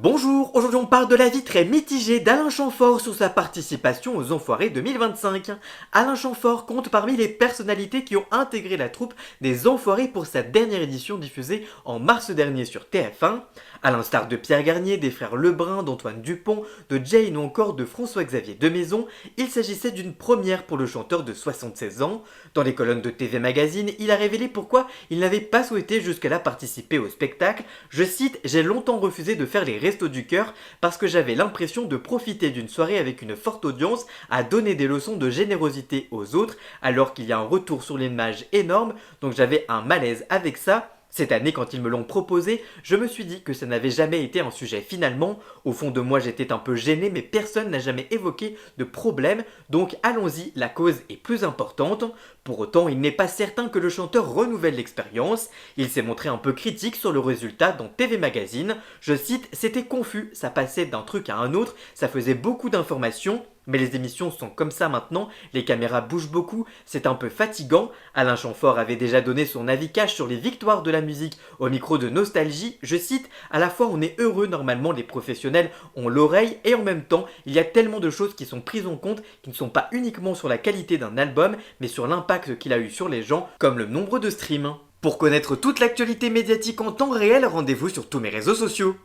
Bonjour, aujourd'hui on parle de l'avis très mitigé d'Alain Chamfort sur sa participation aux Enfoirés 2025. Alain Chamfort compte parmi les personnalités qui ont intégré la troupe des Enfoirés pour sa dernière édition diffusée en mars dernier sur TF1. À l'instar de Pierre Garnier, des frères Lebrun, d'Antoine Dupont, de Jane ou encore de François-Xavier Demaison, il s'agissait d'une première pour le chanteur de 76 ans. Dans les colonnes de TV Magazine, il a révélé pourquoi il n'avait pas souhaité jusque-là participer au spectacle. Je cite: j'ai longtemps refusé de faire les Restos du Cœur parce que j'avais l'impression de profiter d'une soirée avec une forte audience à donner des leçons de générosité aux autres alors qu'il y a un retour sur l'image énorme, donc j'avais un malaise avec ça. Cette année, quand ils me l'ont proposé, je me suis dit que ça n'avait jamais été un sujet finalement. Au fond de moi, j'étais un peu gêné, mais personne n'a jamais évoqué de problème, donc allons-y, la cause est plus importante. Pour autant, il n'est pas certain que le chanteur renouvelle l'expérience. Il s'est montré un peu critique sur le résultat dans TV Magazine. Je cite: c'était confus, ça passait d'un truc à un autre, ça faisait beaucoup d'informations. Mais les émissions sont comme ça maintenant, les caméras bougent beaucoup, c'est un peu fatigant. Alain Chamfort avait déjà donné son avis cash sur les victoires de la musique au micro de Nostalgie. Je cite: à la fois on est heureux, normalement les professionnels ont l'oreille, et en même temps il y a tellement de choses qui sont prises en compte qui ne sont pas uniquement sur la qualité d'un album, mais sur l'impact qu'il a eu sur les gens, comme le nombre de streams. Pour connaître toute l'actualité médiatique en temps réel, rendez-vous sur tous mes réseaux sociaux.